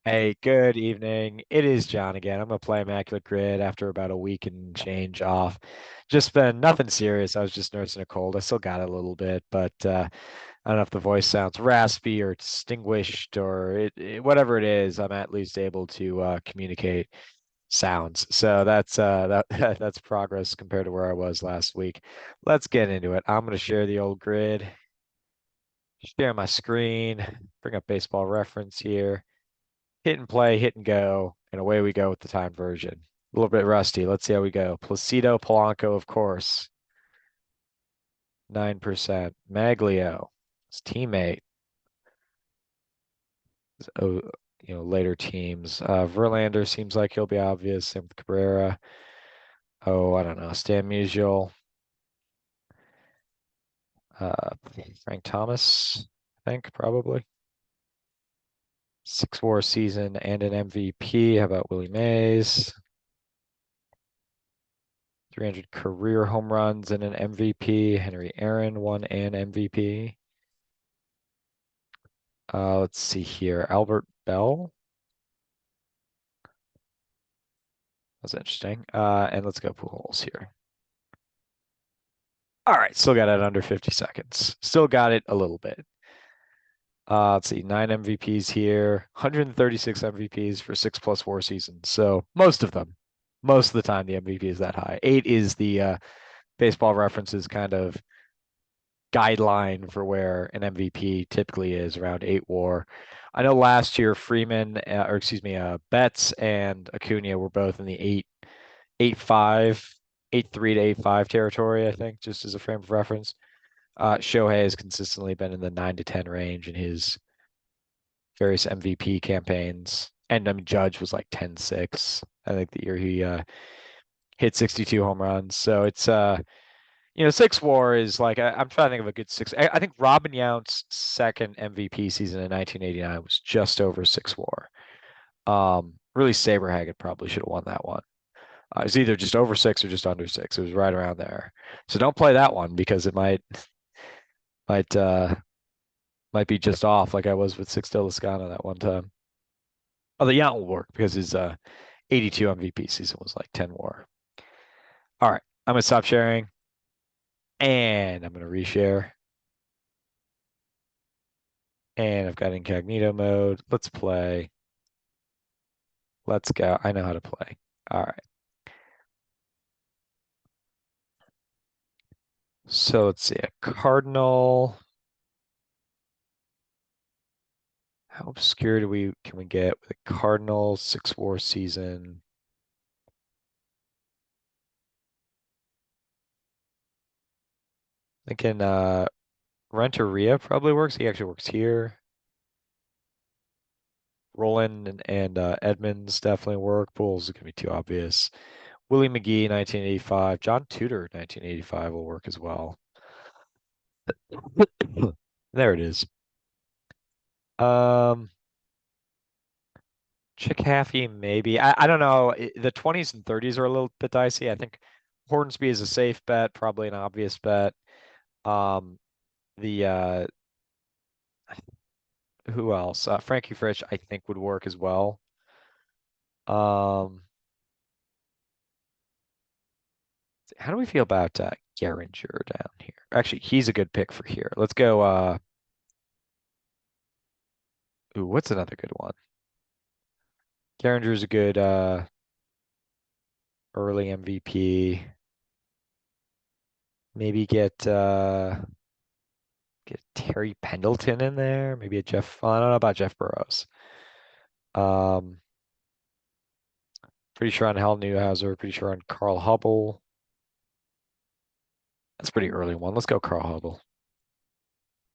Hey, good evening. It is John again. I'm gonna play Immaculate Grid after about a week and change off. Just been nothing serious. I was just nursing a cold. I still got it a little bit, but I don't know if the voice sounds raspy or distinguished or whatever it is. I'm at least able to communicate sounds. So that that's progress compared to where I was last week. Let's get into it. I'm gonna share the old grid, share my screen, bring up baseball reference here. Hit and play, hit and go, and away we go with the time version. A little bit rusty. Let's see how we go. Placido Polanco, of course, 9%. Maglio, his teammate, oh, later teams. Verlander seems like he'll be obvious. Same with Cabrera. Oh, I don't know. Stan Musial, uh, Frank Thomas, I think probably. Six WAR season and an MVP. How about Willie Mays? 300 career home runs and an MVP. Henry Aaron won an MVP. Let's see here. Albert Bell. That's interesting. And let's go Pujols here. All right, still got it under 50 seconds. Still got it a little bit. Let's see, 9 MVPs here, 136 MVPs for 6+ WAR seasons. So most of the time, the MVP is that high. Eight is the baseball references kind of guideline for where an MVP typically is around 8 WAR. I know last year Freeman, or excuse me, Betts and Acuna were both in the 8.5, 8.3 to 8.5 territory, I think, just as a frame of reference. Shohei has consistently been in the 9 to 10 range in his various MVP campaigns. And I mean, Judge was like 10.6, I think, the year he hit 62 home runs. So it's 6 WAR is like I'm trying to think of a good six. I think Robin Yount's second MVP season in 1989 was just over 6 WAR. Really, Saberhagen probably should have won that one. It was either just over six or just under six. It was right around there. So don't play that one because it might might be just off like I was with Six Lascano that one time. Oh, the Yount will work because his 82 MVP season was like 10 WAR. All right, I'm gonna stop sharing and I'm gonna reshare. And I've got incognito mode. Let's play. Let's go. I know how to play. All right. So let's see. A Cardinal. How obscure can we get with a Cardinal 6 WAR season? Thinking Renteria probably works. He actually works here. Roland and Edmonds definitely work. Bulls is gonna be too obvious. Willie McGee, 1985. John Tudor, 1985 will work as well. There it is. Um, Chick Haffey, maybe. I don't know. The 20s and 30s are a little bit dicey. I think Hornsby is a safe bet, probably an obvious bet. Um, the who else? Frankie Frisch, I think would work as well. Um, how do we feel about Geringer down here? Actually, he's a good pick for here. Let's go. Ooh, what's another good one? Geringer's a good early MVP. Maybe get Terry Pendleton in there. Maybe a Jeff. Well, I don't know about Jeff Burrows. Um, Pretty sure on Hal Newhouser. Pretty sure on Carl Hubble. That's a pretty early one. Let's go Carl Hubble.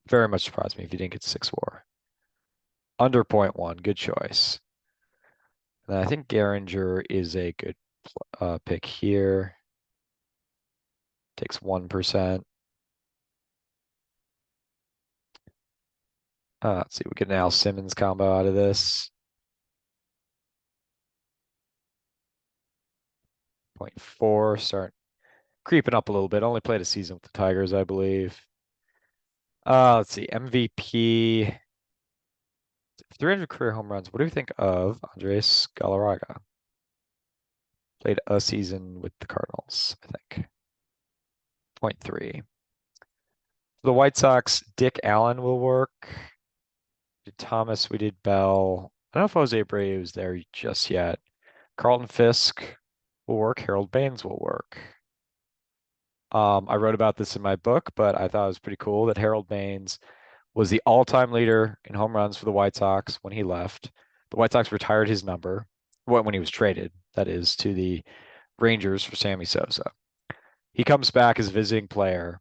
Very much surprised me if you didn't get 6 WAR. Under point one. Good choice. And I think Geringer is a good pick here. Takes 1%. Let's see. We get an Al Simmons combo out of this. 0.4. Start creeping up a little bit. Only played a season with the Tigers, I believe. Let's see. MVP. 300 career home runs. What do you think of Andres Galarraga? Played a season with the Cardinals, I think. Point 0.3. The White Sox, Dick Allen will work. Did Thomas, we did Bell. I don't know if Jose Abreu is there just yet. Carlton Fisk will work. Harold Baines will work. I wrote about this in my book, but I thought it was pretty cool that Harold Baines was the all-time leader in home runs for the White Sox when he left. The White Sox retired his number when he was traded, that is, to the Rangers for Sammy Sosa. He comes back as visiting player.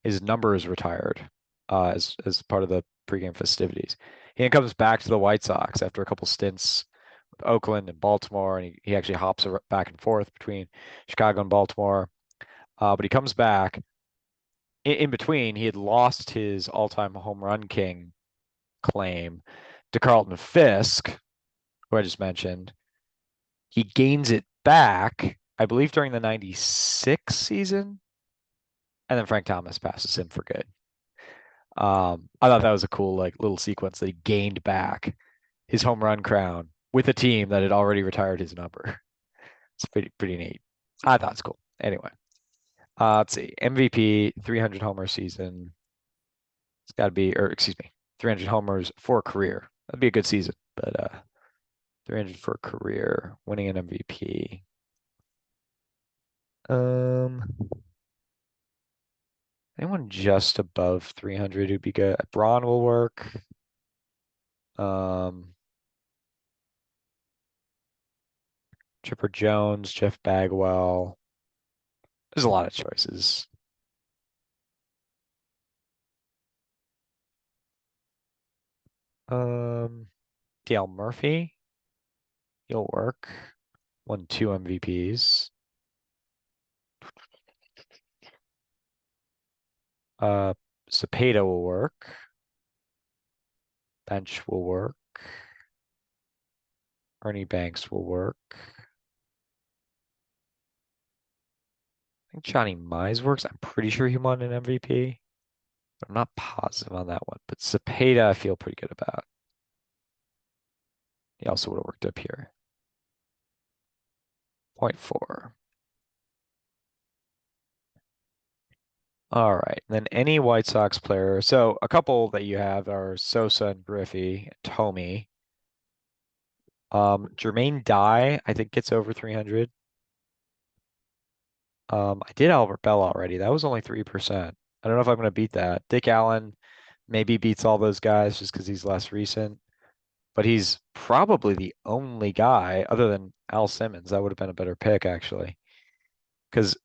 His number is retired as part of the pregame festivities. He then comes back to the White Sox after a couple stints with Oakland and Baltimore, and he actually hops back and forth between Chicago and Baltimore. But he comes back. In between, he had lost his all-time home run king claim to Carlton Fisk, who I just mentioned. He gains it back, I believe, during the 96 season, and then Frank Thomas passes him for good. I thought that was a cool like little sequence that he gained back his home run crown with a team that had already retired his number. It's pretty neat. I thought it's cool. Anyway, let's see. MVP, 300 homer season. It's got to be, or excuse me, 300 homers for a career. That'd be a good season, but 300 for a career, winning an MVP. Um, Anyone just above 300 would be good. Braun will work. Um, Chipper Jones, Jeff Bagwell. There's a lot of choices. Um, Dale Murphy, he'll work. Won 2 MVPs. Uh, Cepeda will work. Bench will work. Ernie Banks will work. I think Johnny Mize works. I'm pretty sure he won an MVP, but I'm not positive on that one. But Cepeda, I feel pretty good about. He also would have worked up here. Point 0.4. All right. Then any White Sox player. So a couple that you have are Sosa and Griffey, Tomey. Jermaine Dye, I think gets over 300. I did Albert Bell already. That was only 3%. I don't know if I'm going to beat that. Dick Allen maybe beats all those guys just because he's less recent, but he's probably the only guy other than Al Simmons. That would have been a better pick actually, because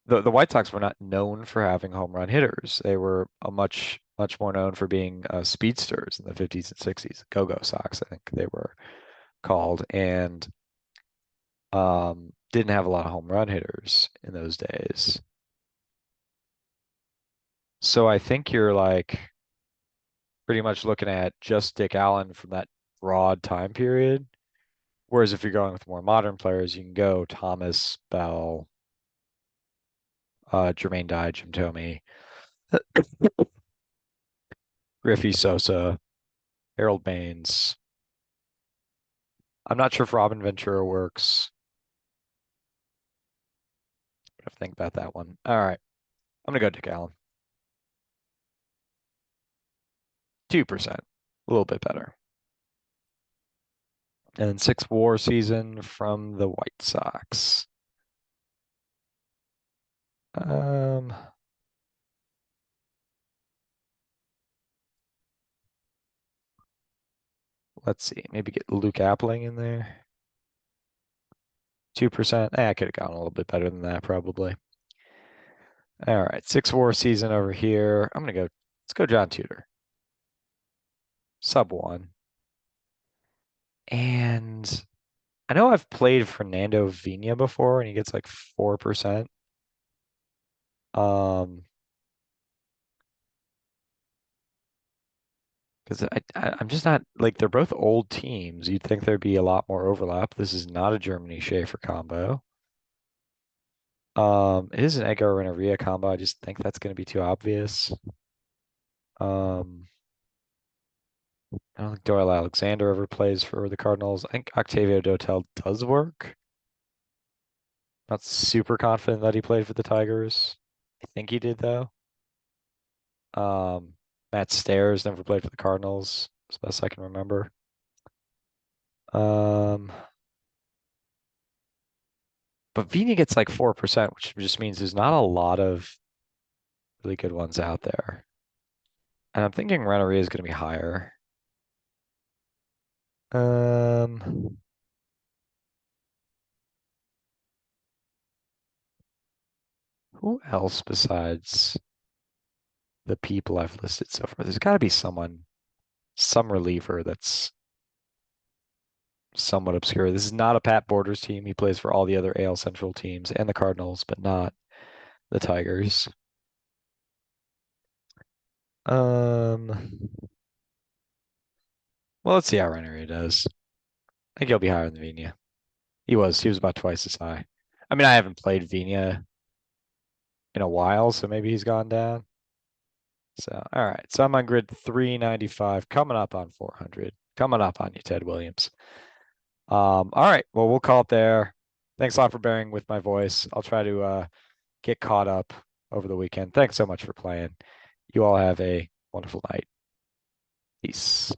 the White Sox were not known for having home run hitters. They were a much more known for being speedsters in the 50s and 60s. Go-Go Sox, I think they were called, and didn't have a lot of home run hitters in those days. So I think you're like pretty much looking at just Dick Allen from that broad time period. Whereas if you're going with more modern players, you can go Thomas, Bell, Jermaine Dye, Jim Thome, Griffey, Sosa, Harold Baines. I'm not sure if Robin Ventura works. I have to think about that one. All right. I'm gonna go Dick Allen. 2%. A little bit better. And then 6 WAR season from the White Sox. Um, let's see. Maybe get Luke Appling in there. 2%. I could have gone a little bit better than that, probably. All right. 6 WAR season over here. Let's go John Tudor. Sub 1. And I know I've played Fernando Vina before and he gets like 4%. Because I'm just not like they're both old teams. You'd think there'd be a lot more overlap. This is not a Germany Schaefer combo. It is an Edgar Renneria combo. I just think that's going to be too obvious. Um, I don't think Doyle Alexander ever plays for the Cardinals. I think Octavio Dotel does work. Not super confident that he played for the Tigers. I think he did though. Um, Matt Stairs never played for the Cardinals, as best I can remember. Um, but Vina gets like 4%, which just means there's not a lot of really good ones out there. And I'm thinking Rarity is going to be higher. Um, who else besides the people I've listed so far? There's got to be some reliever that's somewhat obscure. This is not a Pat Borders team. He plays for all the other AL Central teams and the Cardinals, but not the Tigers. Um, well, let's see how Rennery does. I think he'll be higher than Vina. He was about twice as high. I mean, I haven't played Vina in a while, so maybe he's gone down. So, all right. So I'm on grid 395, coming up on 400, coming up on you, Ted Williams. All right. Well, we'll call it there. Thanks a lot for bearing with my voice. I'll try to get caught up over the weekend. Thanks so much for playing. You all have a wonderful night. Peace.